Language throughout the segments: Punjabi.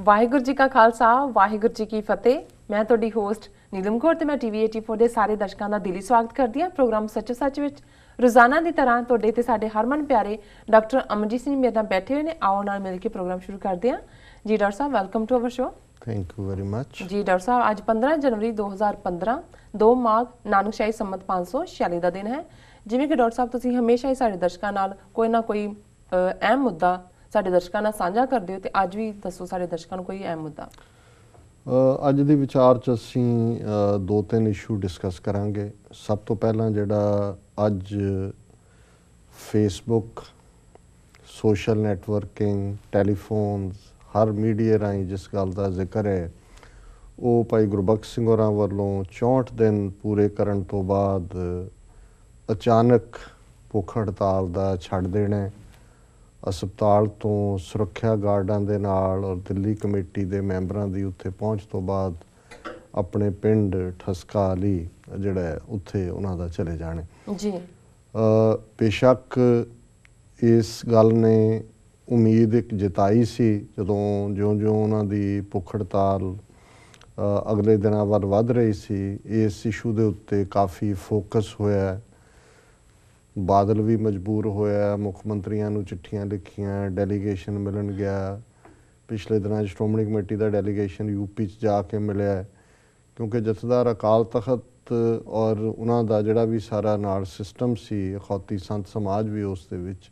ਵਾਹਿਗੁਰੂ ਜੀ ਕਾ ਖਾਲਸਾ ਵਾਹਿਗੁਰੂ ਜੀ ਕੀ ਫਤਿਹ। ਮੈਂ ਤੁਹਾਡੀ ਹੋਸਟ ਨੀਲਮ ਕੌਰ ਤੇ ਮੈਂ ਟੀਵੀ 84 ਦੇ ਸਾਰੇ ਦਰਸ਼ਕਾਂ ਦਾ ਦਿਲੀ ਸਵਾਗਤ ਕਰਦੀ ਹਾਂ ਪ੍ਰੋਗਰਾਮ ਸੱਚੋ ਸੱਚ ਵਿੱਚ। ਰੋਜ਼ਾਨਾ ਦੀ ਤਰ੍ਹਾਂ ਤੁਹਾਡੇ ਤੇ ਸਾਡੇ ਹਰਮਨ ਪਿਆਰੇ ਡਾਕਟਰ ਅਮਨਜੀਤ ਸਿੰਘ ਮੇਰੇ ਨਾਲ ਬੈਠੇ ਹੋਏ ਨੇ। ਆਓ ਨਾਲ ਮਿਲ ਕੇ ਪ੍ਰੋਗਰਾਮ ਸ਼ੁਰੂ ਕਰਦੇ ਹਾਂ। ਜੀ ਡਾਕਟਰ ਸਾਹਿਬ, welcome to our show. Thank you very much. ਜੀ ਡਾਕਟਰ ਸਾਹਿਬ, ਅੱਜ 15 ਜਨਵਰੀ 2015 2 ਮਾਘ ਨਾਨਕਸ਼ਾਹੀ ਸੰਮਤ 546 ਦਾ ਦਿਨ ਹੈ। ਜਿਵੇਂ ਕਿ ਡਾਕਟਰ ਸਾਹਿਬ ਤੁਸੀਂ ਹਮੇਸ਼ਾ ਹੀ ਸਾਡੇ ਦਰਸ਼ਕਾਂ ਨਾਲ ਕੋਈ ਨਾ ਕੋਈ ਅਹਿਮ ਮੁੱਦਾ ਸਾਡੇ ਦਰਸ਼ਕਾਂ ਨਾਲ ਸਾਂਝਾ ਕਰਦੇ ਹੋ, ਤੇ ਅੱਜ ਵੀ ਦੱਸੋ ਸਾਡੇ ਦਰਸ਼ਕਾਂ ਨੂੰ ਕੋਈ ਅਹਿਮ ਮੁੱਦਾ। ਅੱਜ ਦੀ ਵਿਚਾਰ 'ਚ ਅਸੀਂ 2-3 ਇਸ਼ੂ ਡਿਸਕਸ ਕਰਾਂਗੇ। ਸਭ ਤੋਂ ਪਹਿਲਾਂ ਜਿਹੜਾ ਅੱਜ ਫੇਸਬੁੱਕ, ਸੋਸ਼ਲ ਨੈਟਵਰਕਿੰਗ, ਟੈਲੀਫੋਨਸ, ਹਰ ਮੀਡੀਆ ਰਾਹੀਂ ਜਿਸ ਗੱਲ ਦਾ ਜ਼ਿਕਰ ਹੈ, ਉਹ ਭਾਈ ਗੁਰਬਖਸ਼ ਸਿੰਘ ਹੋਰਾਂ ਵੱਲੋਂ 64 ਦਿਨ ਪੂਰੇ ਕਰਨ ਤੋਂ ਬਾਅਦ ਅਚਾਨਕ ਭੁੱਖ ਹੜਤਾਲ ਦਾ ਛੱਡ ਦੇਣਾ, ਹਸਪਤਾਲ ਤੋਂ ਸੁਰੱਖਿਆ ਗਾਰਡਾਂ ਦੇ ਨਾਲ ਔਰ ਦਿੱਲੀ ਕਮੇਟੀ ਦੇ ਮੈਂਬਰਾਂ ਦੀ ਉੱਥੇ ਪਹੁੰਚ ਤੋਂ ਬਾਅਦ ਆਪਣੇ ਪਿੰਡ ਠਸਕਾ ਅਲੀ ਜਿਹੜਾ ਹੈ ਉੱਥੇ ਉਹਨਾਂ ਦਾ ਚਲੇ ਜਾਣੇ। ਜੀ ਬੇਸ਼ੱਕ ਇਸ ਗੱਲ ਨੇ ਉਮੀਦ ਇੱਕ ਜਿਤਾਈ ਸੀ, ਜਦੋਂ ਜਿਉਂ-ਜਿਉਂ ਉਹਨਾਂ ਦੀ ਭੁੱਖ ਹੜਤਾਲ ਅਗਲੇ ਦਿਨਾਂ ਵੱਲ ਵੱਧ ਰਹੀ ਸੀ, ਇਸ ਇਸ਼ੂ ਦੇ ਉੱਤੇ ਕਾਫੀ ਫੋਕਸ ਹੋਇਆ। ਬਾਦਲ ਵੀ ਮਜਬੂਰ ਹੋਇਆ, ਮੁੱਖ ਮੰਤਰੀਆਂ ਨੂੰ ਚਿੱਠੀਆਂ ਲਿਖੀਆਂ, ਡੈਲੀਗੇਸ਼ਨ ਮਿਲਣ ਗਿਆ। ਪਿਛਲੇ ਦਿਨਾਂ 'ਚ ਸ਼੍ਰੋਮਣੀ ਕਮੇਟੀ ਦਾ ਡੈਲੀਗੇਸ਼ਨ ਯੂਪੀ 'ਚ ਜਾ ਕੇ ਮਿਲਿਆ, ਕਿਉਂਕਿ ਜਥੇਦਾਰ ਅਕਾਲ ਤਖਤ ਔਰ ਉਹਨਾਂ ਦਾ ਜਿਹੜਾ ਵੀ ਸਾਰਾ ਨਾਲ ਸਿਸਟਮ ਸੀ, ਅਖੌਤੀ ਸੰਤ ਸਮਾਜ ਵੀ ਉਸ ਦੇ ਵਿੱਚ,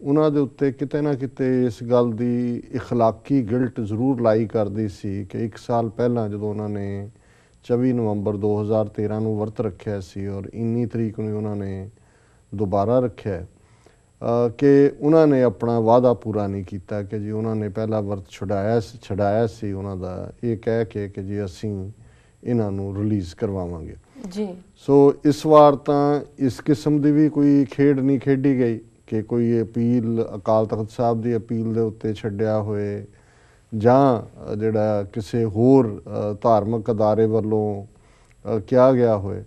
ਉਹਨਾਂ ਦੇ ਉੱਤੇ ਕਿਤੇ ਨਾ ਕਿਤੇ ਇਸ ਗੱਲ ਦੀ ਇਖਲਾਕੀ ਗਿਲਟ ਜ਼ਰੂਰ ਲਾਈ ਕਰਦੀ ਸੀ ਕਿ 1 ਸਾਲ ਪਹਿਲਾਂ ਜਦੋਂ ਉਹਨਾਂ ਨੇ 24 ਨਵੰਬਰ 2013 ਨੂੰ ਵਰਤ ਰੱਖਿਆ ਸੀ ਔਰ 19 ਤਰੀਕ ਨੂੰ ਉਹਨਾਂ ਨੇ ਦੁਬਾਰਾ ਰੱਖਿਆ ਕਿ ਉਹਨਾਂ ਨੇ ਆਪਣਾ ਵਾਅਦਾ ਪੂਰਾ ਨਹੀਂ ਕੀਤਾ ਕਿ ਜੀ ਉਹਨਾਂ ਨੇ ਪਹਿਲਾ ਵਰਤ ਛਡਾਇਆ ਸੀ ਉਹਨਾਂ ਦਾ, ਇਹ ਕਹਿ ਕੇ ਕਿ ਜੀ ਅਸੀਂ ਇਹਨਾਂ ਨੂੰ ਰਿਲੀਜ਼ ਕਰਵਾਵਾਂਗੇ। ਜੀ ਸੋ ਇਸ ਵਾਰ ਤਾਂ ਇਸ ਕਿਸਮ ਦੀ ਵੀ ਕੋਈ ਖੇਡ ਨਹੀਂ ਖੇਡੀ ਗਈ ਕਿ ਕੋਈ ਅਪੀਲ ਅਕਾਲ ਤਖਤ ਸਾਹਿਬ ਦੀ ਅਪੀਲ ਦੇ ਉੱਤੇ ਛੱਡਿਆ ਹੋਏ ਜਾਂ ਜਿਹੜਾ ਕਿਸੇ ਹੋਰ ਧਾਰਮਿਕ ਅਦਾਰੇ ਵੱਲੋਂ ਕਿਹਾ ਗਿਆ ਹੋਏ।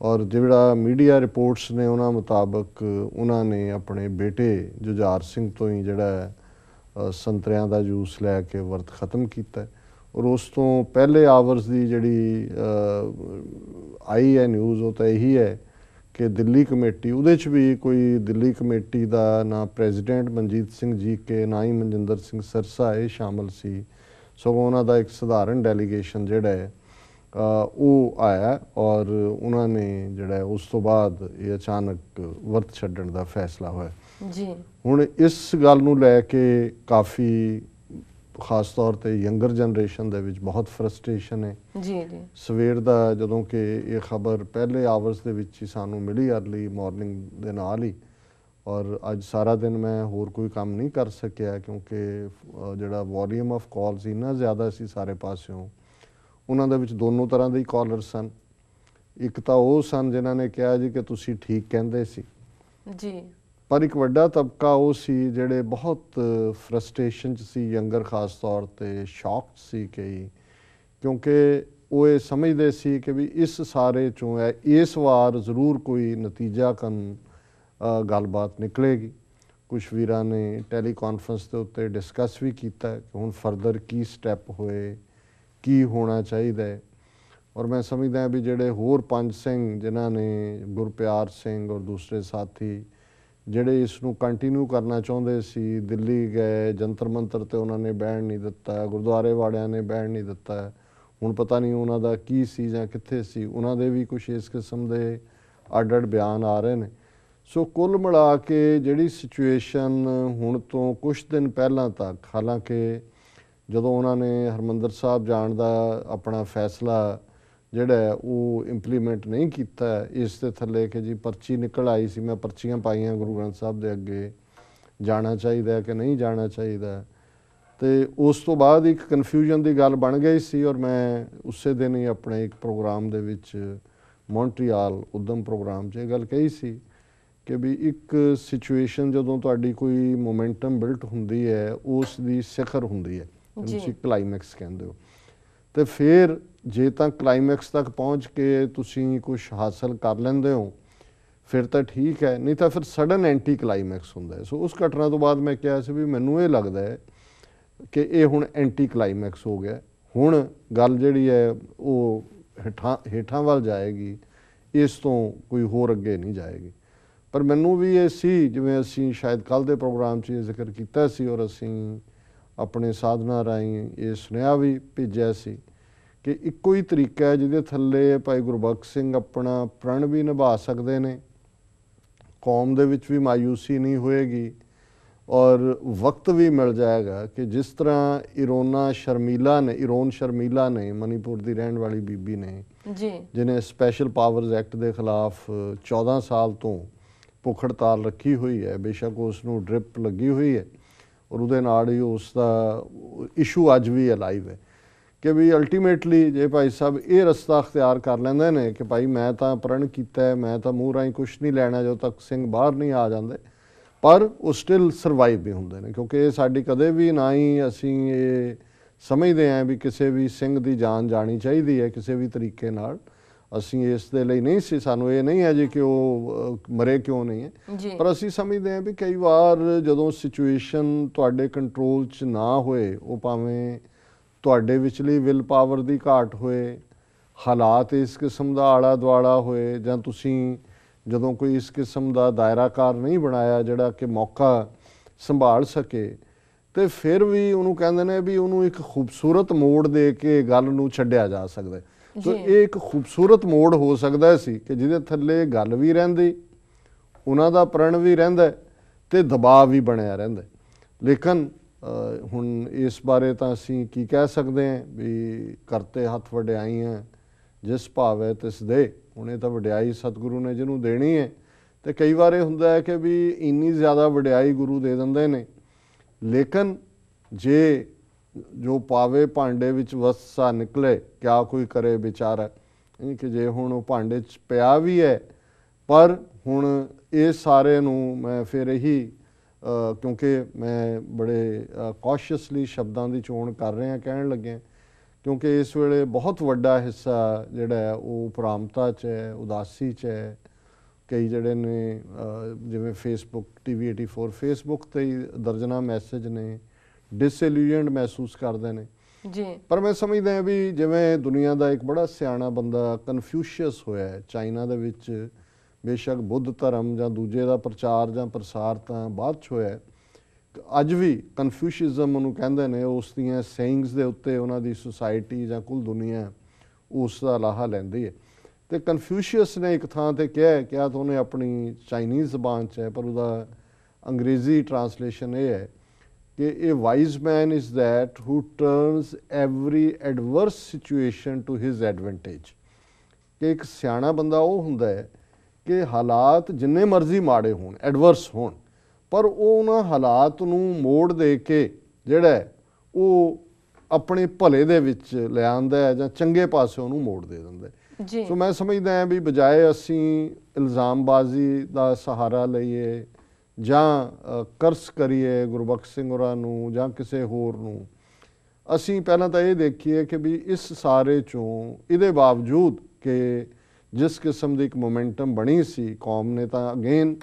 ਔਰ ਜਿਹੜਾ ਮੀਡੀਆ ਰਿਪੋਰਟਸ ਨੇ ਉਹਨਾਂ ਮੁਤਾਬਕ ਉਹਨਾਂ ਨੇ ਆਪਣੇ ਬੇਟੇ ਜੁਝਾਰ ਸਿੰਘ ਤੋਂ ਹੀ ਜਿਹੜਾ ਸੰਤਰਿਆਂ ਦਾ ਜੂਸ ਲੈ ਕੇ ਵਰਤ ਖ਼ਤਮ ਕੀਤਾ। ਔਰ ਉਸ ਤੋਂ ਪਹਿਲੇ ਆਵਰਸ ਦੀ ਜਿਹੜੀ ਆਈ ਹੈ ਨਿਊਜ਼, ਉਹ ਤਾਂ ਇਹੀ ਹੈ ਕਿ ਦਿੱਲੀ ਕਮੇਟੀ, ਉਹਦੇ 'ਚ ਵੀ ਕੋਈ ਦਿੱਲੀ ਕਮੇਟੀ ਦਾ ਨਾ ਪ੍ਰੈਜ਼ੀਡੈਂਟ ਮਨਜੀਤ ਸਿੰਘ ਜੀ ਕੇ ਨਾ ਹੀ ਮਨਜਿੰਦਰ ਸਿੰਘ ਸਰਸਾ ਇਹ ਸ਼ਾਮਲ ਸੀ, ਸਗੋਂ ਉਹਨਾਂ ਦਾ ਇੱਕ ਸਧਾਰਨ ਡੈਲੀਗੇਸ਼ਨ ਜਿਹੜਾ ਹੈ ਉਹ ਆਇਆ ਔਰ ਉਹਨਾਂ ਨੇ ਜਿਹੜਾ ਉਸ ਤੋਂ ਬਾਅਦ ਇਹ ਅਚਾਨਕ ਵਰਤ ਛੱਡਣ ਦਾ ਫੈਸਲਾ ਹੋਇਆ। ਜੀ ਹੁਣ ਇਸ ਗੱਲ ਨੂੰ ਲੈ ਕੇ ਕਾਫੀ ਖਾਸ ਤੌਰ 'ਤੇ ਯੰਗਰ ਜਨਰੇਸ਼ਨ ਦੇ ਵਿੱਚ ਬਹੁਤ ਫਰਸਟ੍ਰੇਸ਼ਨ ਹੈ। ਜੀ ਜੀ ਸਵੇਰ ਦਾ ਜਦੋਂ ਕਿ ਇਹ ਖਬਰ ਪਹਿਲੇ ਆਵਰਸ ਦੇ ਵਿੱਚ ਹੀ ਸਾਨੂੰ ਮਿਲੀ ਅਰਲੀ ਮਾਰਨਿੰਗ ਦੇ ਨਾਲ ਹੀ, ਔਰ ਅੱਜ ਸਾਰਾ ਦਿਨ ਮੈਂ ਹੋਰ ਕੋਈ ਕੰਮ ਨਹੀਂ ਕਰ ਸਕਿਆ ਕਿਉਂਕਿ ਜਿਹੜਾ ਵੋਲੀਅਮ ਆਫ ਕਾਲਸ ਇੰਨਾ ਜ਼ਿਆਦਾ ਸੀ ਸਾਰੇ ਪਾਸਿਓਂ। ਉਹਨਾਂ ਦੇ ਵਿੱਚ ਦੋਨੋਂ ਤਰ੍ਹਾਂ ਦੇ ਕਾਲਰ ਸਨ। ਇੱਕ ਤਾਂ ਉਹ ਸਨ ਜਿਨ੍ਹਾਂ ਨੇ ਕਿਹਾ ਜੀ ਕਿ ਤੁਸੀਂ ਠੀਕ ਕਹਿੰਦੇ ਸੀ ਜੀ, ਪਰ ਇੱਕ ਵੱਡਾ ਤਬਕਾ ਉਹ ਸੀ ਜਿਹੜੇ ਬਹੁਤ ਫਰਸਟ੍ਰੇਸ਼ਨ 'ਚ ਸੀ, ਯੰਗਰ ਖਾਸ ਤੌਰ 'ਤੇ ਸ਼ੌਕਡ ਸੀ ਕਿਉਂਕਿ ਉਹ ਇਹ ਸਮਝਦੇ ਸੀ ਕਿ ਵੀ ਇਸ ਸਾਰੇ 'ਚੋਂ ਇਸ ਵਾਰ ਜ਼ਰੂਰ ਕੋਈ ਨਤੀਜਾ ਗੱਲਬਾਤ ਨਿਕਲੇਗੀ। ਕੁਛ ਵੀਰਾਂ ਨੇ ਟੈਲੀ ਕਾਨਫਰੰਸ ਦੇ ਉੱਤੇ ਡਿਸਕਸ ਵੀ ਕੀਤਾ ਕਿ ਹੁਣ ਫਰਦਰ ਕੀ ਸਟੈਪ ਹੋਏ, ਕੀ ਹੋਣਾ ਚਾਹੀਦਾ ਹੈ। ਔਰ ਮੈਂ ਸਮਝਦਾ ਵੀ ਜਿਹੜੇ ਹੋਰ 5 ਸਿੰਘ ਜਿਨ੍ਹਾਂ ਨੇ, ਗੁਰਪਿਆਰ ਸਿੰਘ ਔਰ ਦੂਸਰੇ ਸਾਥੀ ਜਿਹੜੇ ਇਸ ਨੂੰ ਕੰਟੀਨਿਊ ਕਰਨਾ ਚਾਹੁੰਦੇ ਸੀ, ਦਿੱਲੀ ਗਏ, ਜੰਤਰ ਮੰਤਰ 'ਤੇ ਉਹਨਾਂ ਨੇ ਬਹਿਣ ਨਹੀਂ ਦਿੱਤਾ, ਗੁਰਦੁਆਰੇ ਵਾਲਿਆਂ ਨੇ ਬਹਿਣ ਨਹੀਂ ਦਿੱਤਾ। ਹੁਣ ਪਤਾ ਨਹੀਂ ਉਹਨਾਂ ਦਾ ਕੀ ਸੀ ਜਾਂ ਕਿੱਥੇ ਸੀ, ਉਹਨਾਂ ਦੇ ਵੀ ਕੁਛ ਇਸ ਕਿਸਮ ਦੇ ਅੱਡ-ਅੱਡ ਬਿਆਨ ਆ ਰਹੇ ਨੇ। ਸੋ ਕੁੱਲ ਮਿਲਾ ਕੇ ਜਿਹੜੀ ਸਿਚੁਏਸ਼ਨ ਹੁਣ ਤੋਂ ਕੁਛ ਦਿਨ ਪਹਿਲਾਂ ਤੱਕ, ਹਾਲਾਂਕਿ ਜਦੋਂ ਉਹਨਾਂ ਨੇ ਹਰਿਮੰਦਰ ਸਾਹਿਬ ਜਾਣ ਦਾ ਆਪਣਾ ਫੈਸਲਾ ਜਿਹੜਾ ਹੈ ਉਹ ਇੰਪਲੀਮੈਂਟ ਨਹੀਂ ਕੀਤਾ, ਇਸ ਦੇ ਥੱਲੇ ਕਿ ਜੀ ਪਰਚੀ ਨਿਕਲ ਆਈ ਸੀ, ਮੈਂ ਪਰਚੀਆਂ ਪਾਈਆਂ ਗੁਰੂ ਗ੍ਰੰਥ ਸਾਹਿਬ ਦੇ ਅੱਗੇ, ਜਾਣਾ ਚਾਹੀਦਾ ਕਿ ਨਹੀਂ ਜਾਣਾ ਚਾਹੀਦਾ, ਅਤੇ ਉਸ ਤੋਂ ਬਾਅਦ ਇੱਕ ਕਨਫਿਊਜ਼ਨ ਦੀ ਗੱਲ ਬਣ ਗਈ ਸੀ। ਔਰ ਮੈਂ ਉਸੇ ਦਿਨ ਹੀ ਆਪਣੇ ਇੱਕ ਪ੍ਰੋਗਰਾਮ ਦੇ ਵਿੱਚ ਮੌਂਟਰੀਆਲ ਉੱਦਮ ਪ੍ਰੋਗਰਾਮ 'ਚ ਇਹ ਗੱਲ ਕਹੀ ਸੀ ਕਿ ਵੀ ਇੱਕ ਸਿਚੁਏਸ਼ਨ ਜਦੋਂ ਤੁਹਾਡੀ ਕੋਈ ਮੋਮੈਂਟਮ ਬਿਲਟ ਹੁੰਦੀ ਹੈ, ਉਸ ਦੀ ਸਿਖਰ ਹੁੰਦੀ ਹੈ, ਤੁਸੀਂ ਕਲਾਈਮੈਕਸ ਕਹਿੰਦੇ ਹੋ, ਅਤੇ ਫਿਰ ਜੇ ਤਾਂ ਕਲਾਈਮੈਕਸ ਤੱਕ ਪਹੁੰਚ ਕੇ ਤੁਸੀਂ ਕੁਛ ਹਾਸਲ ਕਰ ਲੈਂਦੇ ਹੋ ਫਿਰ ਤਾਂ ਠੀਕ ਹੈ, ਨਹੀਂ ਤਾਂ ਫਿਰ ਸਡਨ ਐਂਟੀ ਕਲਾਈਮੈਕਸ ਹੁੰਦਾ ਹੈ। ਸੋ ਉਸ ਘਟਨਾ ਤੋਂ ਬਾਅਦ ਮੈਂ ਕਿਹਾ ਸੀ ਵੀ ਮੈਨੂੰ ਇਹ ਲੱਗਦਾ ਹੈ ਕਿ ਇਹ ਹੁਣ ਐਂਟੀ ਕਲਾਈਮੈਕਸ ਹੋ ਗਿਆ। ਹੁਣ ਗੱਲ ਜਿਹੜੀ ਹੈ ਉਹ ਹੇਠਾਂ ਵੱਲ ਜਾਏਗੀ, ਇਸ ਤੋਂ ਕੋਈ ਹੋਰ ਅੱਗੇ ਨਹੀਂ ਜਾਏਗੀ। ਪਰ ਮੈਨੂੰ ਵੀ ਇਹ ਸੀ, ਜਿਵੇਂ ਅਸੀਂ ਸ਼ਾਇਦ ਕੱਲ੍ਹ ਦੇ ਪ੍ਰੋਗਰਾਮ 'ਚ ਇਹ ਜ਼ਿਕਰ ਕੀਤਾ ਸੀ ਔਰ ਅਸੀਂ ਆਪਣੇ ਸਾਧਨਾ ਰਾਹੀਂ ਇਹ ਸੁਨੇਹਾ ਵੀ ਭੇਜਿਆ ਸੀ ਕਿ ਇੱਕੋ ਹੀ ਤਰੀਕਾ ਹੈ ਜਿਹਦੇ ਥੱਲੇ ਭਾਈ ਗੁਰਬਖਸ਼ ਸਿੰਘ ਆਪਣਾ ਪ੍ਰਣ ਵੀ ਨਿਭਾ ਸਕਦੇ ਨੇ, ਕੌਮ ਦੇ ਵਿੱਚ ਵੀ ਮਾਯੂਸੀ ਨਹੀਂ ਹੋਏਗੀ ਔਰ ਵਕਤ ਵੀ ਮਿਲ ਜਾਏਗਾ ਕਿ ਜਿਸ ਤਰ੍ਹਾਂ ਇਰੋਨ ਸ਼ਰਮੀਲਾ ਨੇ ਮਨੀਪੁਰ ਦੀ ਰਹਿਣ ਵਾਲੀ ਬੀਬੀ ਨੇ ਜੀ, ਜਿਹਨੇ ਸਪੈਸ਼ਲ ਪਾਵਰਜ਼ ਐਕਟ ਦੇ ਖਿਲਾਫ 14 ਸਾਲ ਤੋਂ ਭੁੱਖ ਹੜਤਾਲ ਰੱਖੀ ਹੋਈ ਹੈ, ਬੇਸ਼ੱਕ ਉਸ ਨੂੰ ਡ੍ਰਿਪ ਲੱਗੀ ਹੋਈ ਹੈ ਔਰ ਉਹਦੇ ਨਾਲ ਹੀ ਉਸ ਦਾ ਇਸ਼ੂ ਅੱਜ ਵੀ ਅਲਾਈਵ ਹੈ ਕਿ ਵੀ ਅਲਟੀਮੇਟਲੀ ਜੇ ਭਾਈ ਸਾਹਿਬ ਇਹ ਰਸਤਾ ਅਖਤਿਆਰ ਕਰ ਲੈਂਦੇ ਨੇ ਕਿ ਭਾਈ ਮੈਂ ਤਾਂ ਪ੍ਰਣ ਕੀਤਾ ਹੈ, ਮੈਂ ਤਾਂ ਮੂੰਹ ਰਾਹੀਂ ਕੁਛ ਨਹੀਂ ਲੈਣਾ ਜਦੋਂ ਤੱਕ ਸਿੰਘ ਬਾਹਰ ਨਹੀਂ ਆ ਜਾਂਦੇ, ਪਰ ਉਹ ਸਟਿਲ ਸਰਵਾਈਵ ਵੀ ਹੁੰਦੇ ਨੇ, ਕਿਉਂਕਿ ਇਹ ਸਾਡੀ ਕਦੇ ਵੀ ਨਾ ਹੀ ਅਸੀਂ ਇਹ ਸਮਝਦੇ ਹਾਂ ਵੀ ਕਿਸੇ ਵੀ ਸਿੰਘ ਦੀ ਜਾਨ ਜਾਣੀ ਚਾਹੀਦੀ ਹੈ ਕਿਸੇ ਵੀ ਤਰੀਕੇ ਨਾਲ। ਅਸੀਂ ਇਸ ਦੇ ਲਈ ਨਹੀਂ ਸੀ, ਸਾਨੂੰ ਇਹ ਨਹੀਂ ਹੈ ਜੀ ਕਿ ਉਹ ਮਰੇ ਕਿਉਂ ਨਹੀਂ ਹੈ, ਪਰ ਅਸੀਂ ਸਮਝਦੇ ਹਾਂ ਵੀ ਕਈ ਵਾਰ ਜਦੋਂ ਸਿਚੁਏਸ਼ਨ ਤੁਹਾਡੇ ਕੰਟਰੋਲ 'ਚ ਨਾ ਹੋਏ, ਉਹ ਭਾਵੇਂ ਤੁਹਾਡੇ ਵਿਚਲੀ ਵਿਲ ਪਾਵਰ ਦੀ ਘਾਟ ਹੋਏ, ਹਾਲਾਤ ਇਸ ਕਿਸਮ ਦਾ ਆਲਾ ਦੁਆਲਾ ਹੋਏ, ਜਾਂ ਤੁਸੀਂ ਜਦੋਂ ਕੋਈ ਇਸ ਕਿਸਮ ਦਾ ਦਾਇਰਾਕਾਰ ਨਹੀਂ ਬਣਾਇਆ ਜਿਹੜਾ ਕਿ ਮੌਕਾ ਸੰਭਾਲ ਸਕੇ, ਤੇ ਫਿਰ ਵੀ ਉਹਨੂੰ ਕਹਿੰਦੇ ਨੇ ਵੀ ਉਹਨੂੰ ਇੱਕ ਖੂਬਸੂਰਤ ਮੋੜ ਦੇ ਕੇ ਗੱਲ ਨੂੰ ਛੱਡਿਆ ਜਾ ਸਕਦਾ। ਸੋ ਇਹ ਇੱਕ ਖੂਬਸੂਰਤ ਮੋੜ ਹੋ ਸਕਦਾ ਸੀ ਕਿ ਜਿਹਦੇ ਥੱਲੇ ਗੱਲ ਵੀ ਰਹਿੰਦੀ, ਉਹਨਾਂ ਦਾ ਪ੍ਰਣ ਵੀ ਰਹਿੰਦਾ ਤੇ ਦਬਾਅ ਵੀ ਬਣਿਆ ਰਹਿੰਦਾ। ਲੇਕਿਨ ਹੁਣ ਇਸ ਬਾਰੇ ਤਾਂ ਅਸੀਂ ਕੀ ਕਹਿ ਸਕਦੇ ਹਾਂ ਵੀ ਕਰਤੇ ਹੱਥ ਵਡਿਆਈ ਹੈ ਜਿਸ ਭਾਵੈ ਤਿਸ ਦੇ। ਹੁਣ ਇਹ ਤਾਂ ਵਡਿਆਈ ਸਤਿਗੁਰੂ ਨੇ ਜਿਹਨੂੰ ਦੇਣੀ ਹੈ, ਤੇ ਕਈ ਵਾਰ ਇਹ ਹੁੰਦਾ ਹੈ ਕਿ ਵੀ ਇੰਨੀ ਜ਼ਿਆਦਾ ਵਡਿਆਈ ਗੁਰੂ ਦੇ ਦਿੰਦੇ ਨੇ, ਲੇਕਿਨ ਜੇ ਜੋ ਪਾਵੇ ਭਾਂਡੇ ਵਿੱਚ ਵਸਾ ਨਿਕਲੇ ਕਿਆ ਕੋਈ ਕਰੇ ਵਿਚਾਰਾ, ਕਿ ਜੇ ਹੁਣ ਉਹ ਭਾਂਡੇ 'ਚ ਪਿਆ ਵੀ ਹੈ, ਪਰ ਹੁਣ ਇਹ ਸਾਰੇ ਨੂੰ ਮੈਂ ਫਿਰ ਇਹੀ ਕਿਉਂਕਿ ਮੈਂ ਬੜੇ ਕੌਸ਼ੀਅਸਲੀ ਸ਼ਬਦਾਂ ਦੀ ਚੋਣ ਕਰ ਰਿਹਾ ਕਹਿਣ ਲੱਗਿਆ, ਕਿਉਂਕਿ ਇਸ ਵੇਲੇ ਬਹੁਤ ਵੱਡਾ ਹਿੱਸਾ ਜਿਹੜਾ ਹੈ ਉਹ ਉਪਰਾਮਤਾ 'ਚ ਹੈ, ਉਦਾਸੀ 'ਚ ਹੈ। ਕਈ ਜਿਹੜੇ ਨੇ ਜਿਵੇਂ ਫੇਸਬੁੱਕ TV84 ਫੇਸਬੁੱਕ 'ਤੇ ਹੀ ਦਰਜਨਾਂ ਮੈਸੇਜ ਨੇ, ਡਿਸਇਲੂਜਨਡ ਮਹਿਸੂਸ ਕਰਦੇ ਨੇ ਜੀ। ਪਰ ਮੈਂ ਸਮਝਦਾ ਹਾਂ ਵੀ ਜਿਵੇਂ ਦੁਨੀਆ ਦਾ ਇੱਕ ਬੜਾ ਸਿਆਣਾ ਬੰਦਾ ਕਨਫਿਊਸ਼ੀਅਸ ਹੋਇਆ ਚਾਈਨਾ ਦੇ ਵਿੱਚ, ਬੇਸ਼ੱਕ ਬੁੱਧ ਧਰਮ ਜਾਂ ਦੂਜੇ ਦਾ ਪ੍ਰਚਾਰ ਜਾਂ ਪ੍ਰਸਾਰ ਤਾਂ ਬਾਅਦ 'ਚ ਹੋਇਆ, ਅੱਜ ਵੀ ਕਨਫਿਊਸ਼ਿਜ਼ਮ ਉਹਨੂੰ ਕਹਿੰਦੇ ਨੇ, ਉਸ ਦੀਆਂ ਸੇਇੰਗਸ ਦੇ ਉੱਤੇ ਉਹਨਾਂ ਦੀ ਸੁਸਾਇਟੀ ਜਾਂ ਕੁੱਲ ਦੁਨੀਆ ਉਸ ਦਾ ਲਾਹਾ ਲੈਂਦੀ ਹੈ। ਤੇ ਕਨਫਿਊਸ਼ੀਅਸ ਨੇ ਇੱਕ ਥਾਂ ਤੇ ਕਿਹਾ ਤਾਂ ਉਹਨੇ ਆਪਣੀ ਚਾਈਨੀਜ਼ ਜ਼ਬਾਨ 'ਚ ਹੈ, ਪਰ ਉਹਦਾ ਅੰਗਰੇਜ਼ੀ ਟਰਾਂਸਲੇਸ਼ਨ ਇਹ ਹੈ ਕਿ ਇਹ wise man is that who turns every adverse situation to his advantage. ਕਿ ਇੱਕ ਸਿਆਣਾ ਬੰਦਾ ਉਹ ਹੁੰਦਾ ਹੈ ਕਿ ਹਾਲਾਤ ਜਿੰਨੇ ਮਰਜ਼ੀ ਮਾੜੇ ਹੋਣ, ਐਡਵਰਸ ਹੋਣ, ਪਰ ਉਹ ਉਹਨਾਂ ਹਾਲਾਤ ਨੂੰ ਮੋੜ ਦੇ ਕੇ ਜਿਹੜਾ ਉਹ ਆਪਣੇ ਭਲੇ ਦੇ ਵਿੱਚ ਲੈ ਆਉਂਦਾ ਹੈ ਜਾਂ ਚੰਗੇ ਪਾਸੇ ਉਹਨੂੰ ਮੋੜ ਦੇ ਦਿੰਦਾ ਹੈ। ਸੋ ਮੈਂ ਸਮਝਦਾ ਹਾਂ ਵੀ ਬਜਾਏ ਅਸੀਂ ਇਲਜ਼ਾਮਬਾਜ਼ੀ ਦਾ ਸਹਾਰਾ ਲਈਏ ਜਾਂ ਕਰਸ ਕਰੀਏ ਗੁਰਬਖਸ਼ ਸਿੰਘ ਹੋਰਾਂ ਨੂੰ ਜਾਂ ਕਿਸੇ ਹੋਰ ਨੂੰ, ਅਸੀਂ ਪਹਿਲਾਂ ਤਾਂ ਇਹ ਦੇਖੀਏ ਕਿ ਵੀ ਇਸ ਸਾਰੇ 'ਚੋਂ ਇਹਦੇ ਬਾਵਜੂਦ ਕਿ ਜਿਸ ਕਿਸਮ ਦੀ ਇੱਕ ਮੋਮੈਂਟਮ ਬਣੀ ਸੀ, ਕੌਮ ਨੇ ਤਾਂ ਅਗੇਨ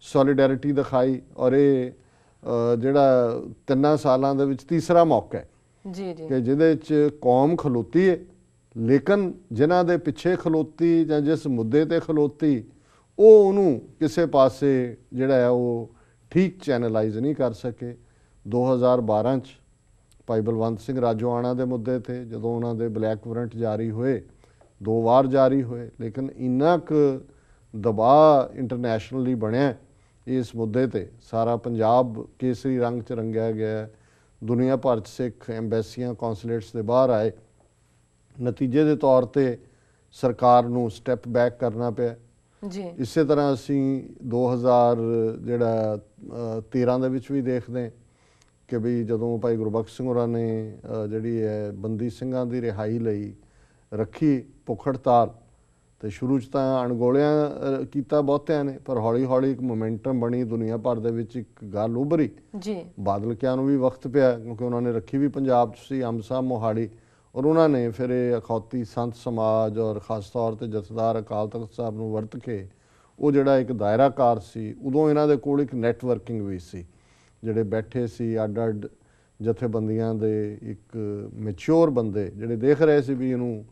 ਸੋਲੀਡੈਰਿਟੀ ਦਿਖਾਈ ਔਰ ਇਹ ਜਿਹੜਾ 3 ਸਾਲਾਂ ਦੇ ਵਿੱਚ ਤੀਸਰਾ ਮੌਕਾ ਹੈ ਕਿ ਜਿਹਦੇ 'ਚ ਕੌਮ ਖਲੋਤੀ ਹੈ, ਲੇਕਿਨ ਜਿਨ੍ਹਾਂ ਦੇ ਪਿੱਛੇ ਖਲੋਤੀ ਜਾਂ ਜਿਸ ਮੁੱਦੇ 'ਤੇ ਖਲੋਤੀ ਉਹ ਉਹਨੂੰ ਕਿਸੇ ਪਾਸੇ ਜਿਹੜਾ ਹੈ ਉਹ ਠੀਕ ਚੈਨਲਾਈਜ਼ ਨਹੀਂ ਕਰ ਸਕੇ। 2012 'ਚ ਭਾਈ ਬਲਵੰਤ ਸਿੰਘ ਰਾਜੋਆਣਾ ਦੇ ਮੁੱਦੇ 'ਤੇ ਜਦੋਂ ਉਹਨਾਂ ਦੇ ਬਲੈਕ ਵਾਰੰਟ ਜਾਰੀ ਹੋਏ, 2 ਵਾਰ ਜਾਰੀ ਹੋਏ, ਲੇਕਿਨ ਇੰਨਾ ਕੁ ਦਬਾਅ ਇੰਟਰਨੈਸ਼ਨਲੀ ਬਣਿਆ ਇਸ ਮੁੱਦੇ 'ਤੇ, ਸਾਰਾ ਪੰਜਾਬ ਕੇਸਰੀ ਰੰਗ 'ਚ ਰੰਗਿਆ ਗਿਆ, ਦੁਨੀਆ ਭਰ 'ਚ ਸਿੱਖ ਐਮਬੈਸੀਆਂ ਕੌਂਸੂਲੇਟਸ ਦੇ ਬਾਹਰ ਆਏ, ਨਤੀਜੇ ਦੇ ਤੌਰ 'ਤੇ ਸਰਕਾਰ ਨੂੰ ਸਟੈਪ ਬੈਕ ਕਰਨਾ ਪਿਆ। ਇਸੇ ਤਰ੍ਹਾਂ ਅਸੀਂ 2013 ਦੇ ਵਿੱਚ ਵੀ ਦੇਖਦੇ ਕਿ ਵੀ ਜਦੋਂ ਭਾਈ ਗੁਰਬਖਸ਼ ਸਿੰਘ ਹੋਰਾਂ ਨੇ ਜਿਹੜੀ ਹੈ ਬੰਦੀ ਸਿੰਘਾਂ ਦੀ ਰਿਹਾਈ ਲਈ ਰੱਖੀ ਭੁੱਖ ਹੜਤਾਲ, ਤੇ ਸ਼ੁਰੂ 'ਚ ਤਾਂ ਅਣਗੌਲਿਆਂ ਕੀਤਾ ਬਹੁਤਿਆਂ ਨੇ, ਪਰ ਹੌਲੀ ਹੌਲੀ ਇੱਕ ਮੋਮੈਂਟਮ ਬਣੀ, ਦੁਨੀਆ ਭਰ ਦੇ ਵਿੱਚ ਇੱਕ ਗੱਲ ਉੱਭਰੀ। ਬਾਦਲ ਕਿਆਂ ਨੂੰ ਵੀ ਵਕਤ ਪਿਆ ਕਿਉਂਕਿ ਉਹਨਾਂ ਨੇ ਰੱਖੀ ਵੀ ਪੰਜਾਬ 'ਚ ਸੀ, ਅੰਬ ਸਾਹਿਬ ਮੋਹਾਲੀ, ਔਰ ਉਹਨਾਂ ਨੇ ਫਿਰ ਇਹ ਅਖੌਤੀ ਸੰਤ ਸਮਾਜ ਔਰ ਖ਼ਾਸ ਤੌਰ 'ਤੇ ਜਥੇਦਾਰ ਅਕਾਲ ਤਖ਼ਤ ਸਾਹਿਬ ਨੂੰ ਵਰਤ ਕੇ ਉਹ ਜਿਹੜਾ ਇੱਕ ਦਾਇਰਾਕਾਰ ਸੀ, ਉਦੋਂ ਇਹਨਾਂ ਦੇ ਕੋਲ ਇੱਕ ਨੈਟਵਰਕਿੰਗ ਵੀ ਸੀ, ਜਿਹੜੇ ਬੈਠੇ ਸੀ ਅੱਡ ਅੱਡ ਜਥੇਬੰਦੀਆਂ ਦੇ ਇੱਕ ਮੈਚੁਰ ਬੰਦੇ ਜਿਹੜੇ ਦੇਖ ਰਹੇ ਸੀ ਵੀ ਇਹਨੂੰ